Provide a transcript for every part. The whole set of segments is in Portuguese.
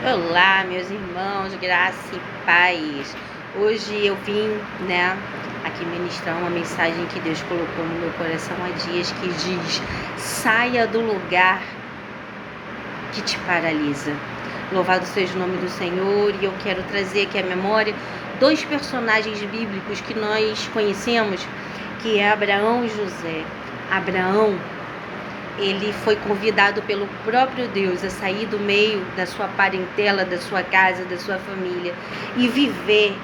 Olá, meus irmãos, graça e paz. Hoje eu vim, aqui ministrar uma mensagem que Deus colocou no meu coração há dias que diz: saia do lugar que te paralisa. Louvado seja o nome do Senhor, e eu quero trazer aqui à memória dois personagens bíblicos que nós conhecemos, que é Abraão e José. Abraão, ele foi convidado pelo próprio Deus a sair do meio da sua parentela, da sua casa, da sua família e viver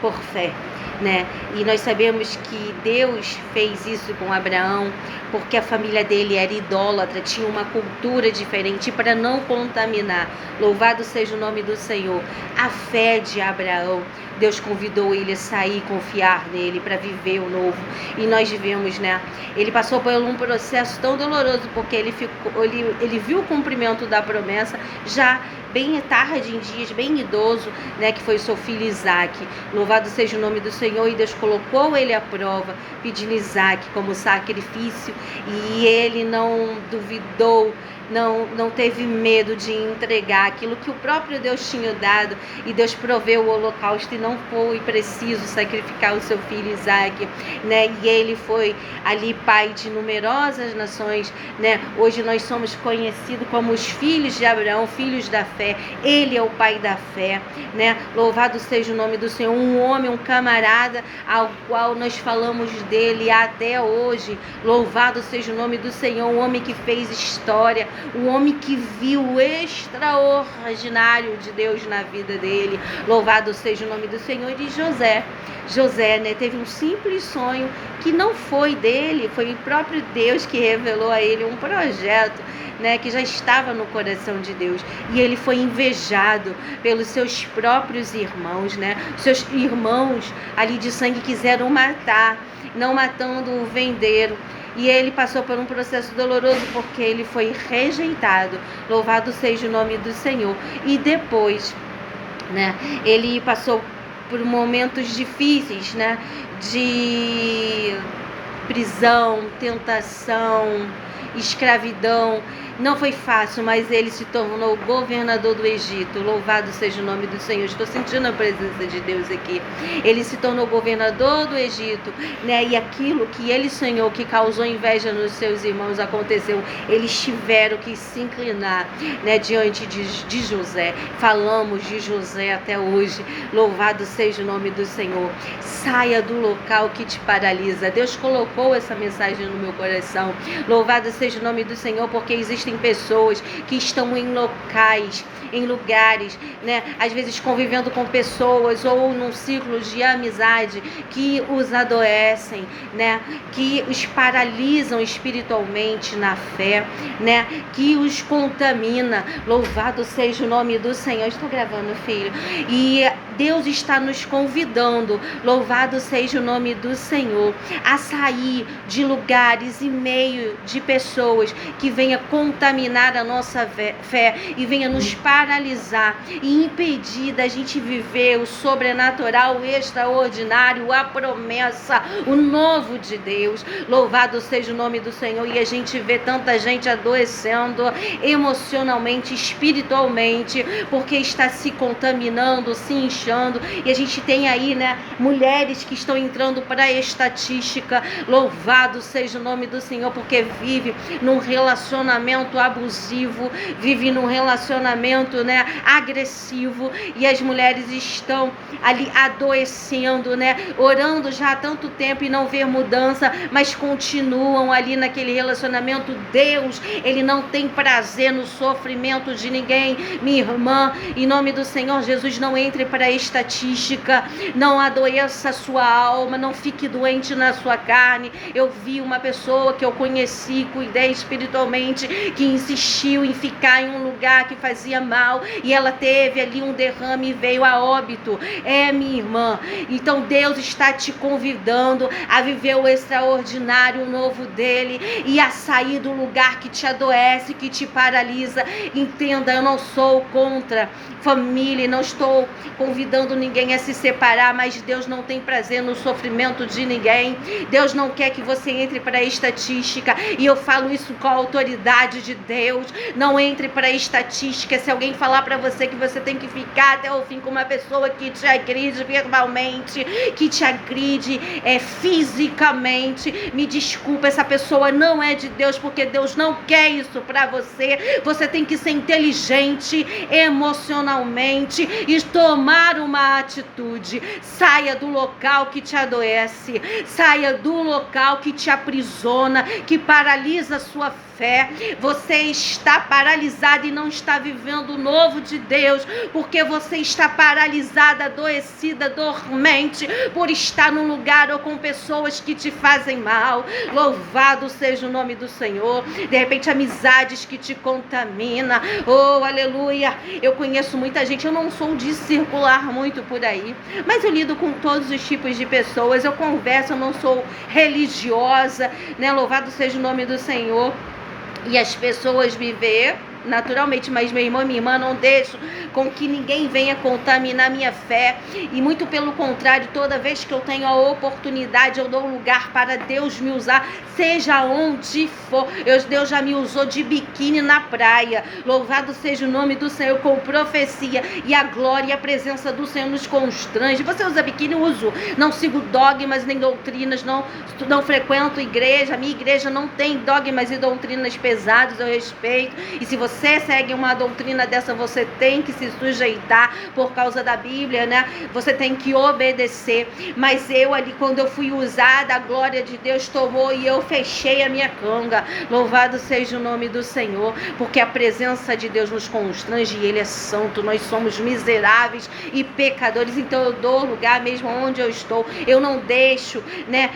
por fé, E nós sabemos que Deus fez isso com Abraão porque a família dele era idólatra, tinha uma cultura diferente, para não contaminar. Louvado seja o nome do Senhor. A fé de Abraão, Deus convidou ele a sair, confiar nele para viver o novo. E nós vivemos, ele passou por um processo tão doloroso porque ele viu o cumprimento da promessa já bem tarde em dias, bem idoso, que foi o seu filho Isaac. Louvado seja o nome do Senhor, e Deus colocou ele à prova, pedindo Isaac como sacrifício, e ele não duvidou, não teve medo de entregar aquilo que o próprio Deus tinha dado, e Deus proveu o holocausto e não foi preciso sacrificar o seu filho Isaac, E ele foi ali pai de numerosas nações, Hoje nós somos conhecidos como os filhos de Abraão, filhos da fé. Ele é o pai da fé, Louvado seja o nome do Senhor, um homem, um camarada ao qual nós falamos dele até hoje. Louvado seja o nome do Senhor, um homem que fez história, o homem que viu o extraordinário de Deus na vida dele. Louvado seja o nome do Senhor. E José, teve um simples sonho que não foi dele, foi o próprio Deus que revelou a ele um projeto, que já estava no coração de Deus, e ele foi invejado pelos seus próprios irmãos, Seus irmãos ali de sangue quiseram matar, não matando, o venderam. E ele passou por um processo doloroso porque ele foi rejeitado. Louvado seja o nome do Senhor. E depois, ele passou por momentos difíceis, de prisão, tentação, escravidão. Não foi fácil, mas ele se tornou governador do Egito. Louvado seja o nome do Senhor. Estou sentindo a presença de Deus aqui. Ele se tornou governador do Egito, E aquilo que ele sonhou, que causou inveja nos seus irmãos, aconteceu. Eles tiveram que se inclinar, diante de José. Falamos de José até hoje. Louvado seja o nome do Senhor. Saia do local que te paralisa. Deus colocou essa mensagem no meu coração. Louvado seja o nome do Senhor, porque existem pessoas que estão em locais, em lugares, às vezes convivendo com pessoas ou num ciclo de amizade que os adoecem, que os paralisam espiritualmente na fé, que os contamina. Louvado seja o nome do Senhor. Estou gravando, filho. E Deus está nos convidando, louvado seja o nome do Senhor, a sair de lugares e meio de pessoas que venha contaminar a nossa fé e venha nos paralisar e impedir da gente viver o sobrenatural, o extraordinário, a promessa, o novo de Deus. Louvado seja o nome do Senhor. E a gente vê tanta gente adoecendo emocionalmente, espiritualmente, porque está se contaminando, se inchando. E a gente tem aí, mulheres que estão entrando para a estatística. Louvado seja o nome do Senhor, porque vive num relacionamento abusivo, vive num relacionamento, agressivo, e as mulheres estão ali adoecendo, orando já há tanto tempo e não ver mudança, mas continuam ali naquele relacionamento. Deus, ele não tem prazer no sofrimento de ninguém, minha irmã. Em nome do Senhor Jesus, não entre para a estatística, não adoeça a sua alma, não fique doente na sua carne. Eu vi uma pessoa que eu conheci, cuidei espiritualmente, que insistiu em ficar em um lugar que fazia mal, e ela teve ali um derrame e veio a óbito. Minha irmã, então Deus está te convidando a viver o extraordinário, o novo dele, e a sair do lugar que te adoece, que te paralisa. Entenda, eu não sou contra família, não estou convidando ninguém a se separar, mas Deus não tem prazer no sofrimento de ninguém. Deus não quer que você entre para a estatística, e eu falo isso com a autoridade de Deus. Não entre para estatística. Se alguém falar para você que você tem que ficar até o fim com uma pessoa que te agride verbalmente, que te agride fisicamente, me desculpa, essa pessoa não é de Deus, porque Deus não quer isso para você. Você tem que ser inteligente emocionalmente e tomar uma atitude. Saia do local que te adoece, saia do local que te aprisiona, que paralisa a sua fé. Você está paralisada e não está vivendo o novo de Deus, porque você está paralisada, adoecida, dormente, por estar num lugar ou com pessoas que te fazem mal. Louvado seja o nome do Senhor. De repente, amizades que te contaminam. Oh, aleluia. Eu conheço muita gente, eu não sou de circular muito por aí, mas eu lido com todos os tipos de pessoas, eu converso, eu não sou religiosa, né? Louvado seja o nome do Senhor. E as pessoas me veem naturalmente, mas meu irmão e minha irmã, não deixo com que ninguém venha contaminar minha fé, e muito pelo contrário, toda vez que eu tenho a oportunidade, eu dou um lugar para Deus me usar, seja onde for. Deus já me usou de biquíni na praia, louvado seja o nome do Senhor, com profecia, e a glória e a presença do Senhor nos constrange. Você usa biquíni? Eu uso. Não sigo dogmas nem doutrinas, não frequento igreja, a minha igreja não tem dogmas e doutrinas pesados, eu respeito, e se você segue uma doutrina dessa, você tem que se sujeitar por causa da Bíblia, né? Você tem que obedecer. Mas eu ali, quando eu fui usada, a glória de Deus tomou e eu fechei a minha canga. Louvado seja o nome do Senhor, porque a presença de Deus nos constrange e Ele é santo. Nós somos miseráveis e pecadores, então eu dou lugar mesmo onde eu estou. Eu não deixo, né,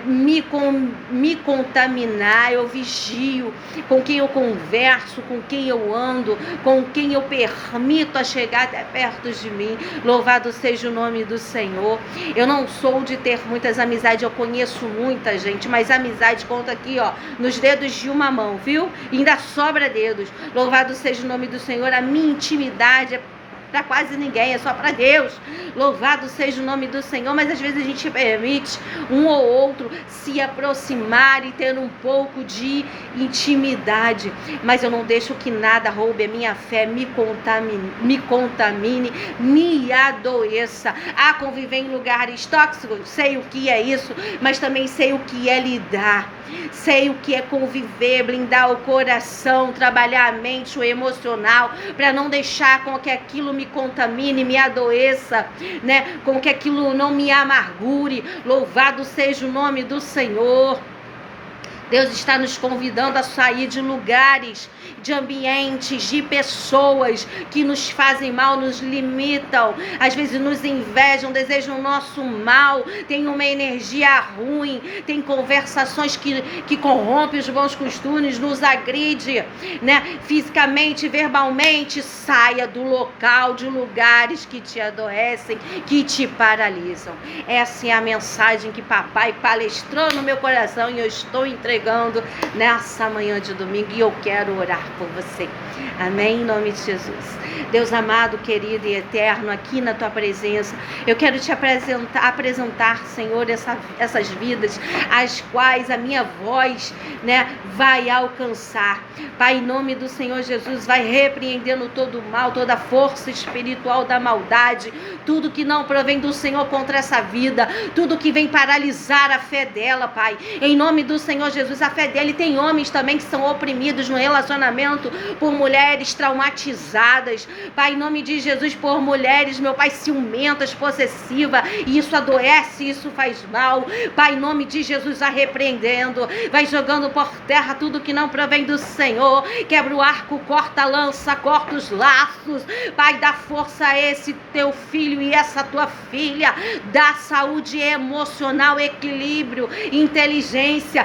me contaminar. Eu vigio com quem eu converso, com quem eu ando, com quem eu permito a chegar até perto de mim. Louvado seja o nome do Senhor. Eu não sou de ter muitas amizades, eu conheço muita gente, mas amizade conta aqui, ó, nos dedos de uma mão, viu? E ainda sobra dedos. Louvado seja o nome do Senhor. A minha intimidade é para quase ninguém, é só para Deus. Louvado seja o nome do Senhor. Mas às vezes a gente permite um ou outro se aproximar e ter um pouco de intimidade, mas eu não deixo que nada roube a minha fé, me contamine, me adoeça. Conviver em lugares tóxicos, sei o que é isso, mas também sei o que é lidar, sei o que é conviver, blindar o coração, trabalhar a mente, o emocional, para não deixar com que aquilo me contamine, me adoeça, né? Com que aquilo não me amargure. Louvado seja o nome do Senhor. Deus está nos convidando a sair de lugares, de ambientes, de pessoas que nos fazem mal, nos limitam, às vezes nos invejam, desejam o nosso mal, tem uma energia ruim, tem conversações que corrompem os bons costumes, nos agride, né? Fisicamente, verbalmente. Saia do local, de lugares que te adoecem, que te paralisam. Essa é a mensagem que papai palestrou no meu coração e eu estou entregando nessa manhã de domingo, e eu quero orar por você. Amém? Em nome de Jesus. Deus amado, querido e eterno, aqui na tua presença, eu quero te apresentar, Senhor, essas vidas, as quais a minha voz, né, vai alcançar. Pai, em nome do Senhor Jesus, vai repreendendo todo o mal, toda a força espiritual da maldade, tudo que não provém do Senhor contra essa vida, tudo que vem paralisar a fé dela, Pai. Em nome do Senhor Jesus, a fé dele. Tem homens também que são oprimidos no relacionamento por mulheres traumatizadas, Pai, em nome de Jesus, por mulheres, meu Pai, ciumentas, possessivas, e isso adoece, isso faz mal. Pai, em nome de Jesus, vai repreendendo, vai jogando por terra tudo que não provém do Senhor. Quebra o arco, corta a lança, corta os laços. Pai, dá força a esse teu filho e essa tua filha, dá saúde emocional, equilíbrio, inteligência.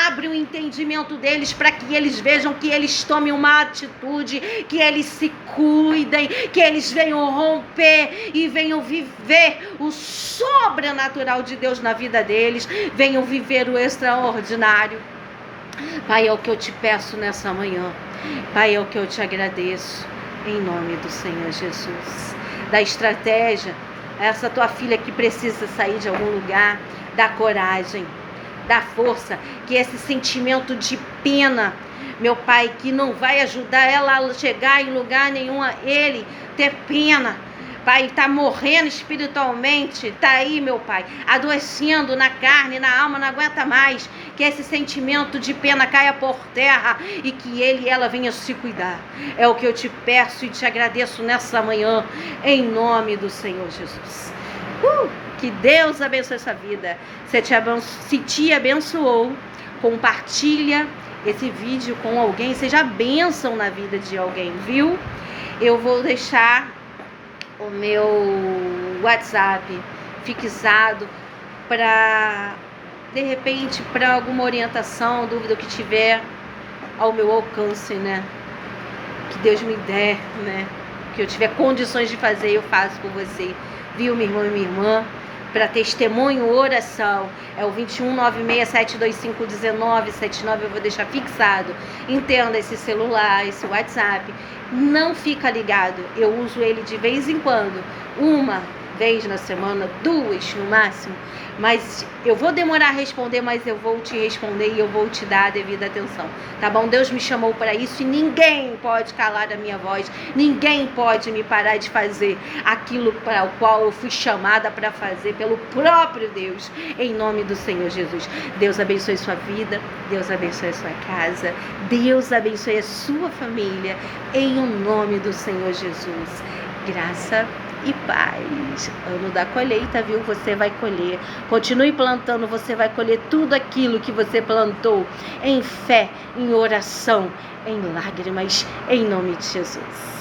Abre o entendimento deles para que eles vejam, que eles tomem uma atitude, que eles se cuidem, que eles venham romper e venham viver o sobrenatural de Deus na vida deles, venham viver o extraordinário. Pai, é o que eu te peço nessa manhã. Pai, é o que eu te agradeço, em nome do Senhor Jesus. Dá estratégia a essa tua filha que precisa sair de algum lugar, dá coragem, dá força, que esse sentimento de pena, meu Pai, que não vai ajudar ela a chegar em lugar nenhum, a ele ter pena. Pai, está morrendo espiritualmente, está aí, meu Pai, adoecendo na carne, na alma, não aguenta mais. Que esse sentimento de pena caia por terra e que ele e ela venham se cuidar. É o que eu te peço e te agradeço nessa manhã, em nome do Senhor Jesus. Que Deus abençoe sua vida. Se te abençoou, compartilha esse vídeo com alguém, seja bênção na vida de alguém, viu? Eu vou deixar o meu WhatsApp fixado para, de repente, para alguma orientação, dúvida que tiver ao meu alcance, né? Que Deus me der, né? Que eu tiver condições de fazer, eu faço por você, viu, meu irmão e minha irmã? Para testemunho, oração, é o 2196-725-1979, eu vou deixar fixado. Entenda, esse celular, esse WhatsApp, não fica ligado, eu uso ele de vez em quando, uma vez na semana, 2 no máximo, mas eu vou demorar a responder, mas eu vou te responder e eu vou te dar a devida atenção, tá bom? Deus me chamou para isso e ninguém pode calar a minha voz, ninguém pode me parar de fazer aquilo para o qual eu fui chamada para fazer pelo próprio Deus, em nome do Senhor Jesus. Deus abençoe sua vida, Deus abençoe a sua casa, Deus abençoe a sua família, em nome do Senhor Jesus. Graça e paz. Ano da colheita, viu? Você vai colher. Continue plantando, você vai colher tudo aquilo que você plantou em fé, em oração, em lágrimas, em nome de Jesus.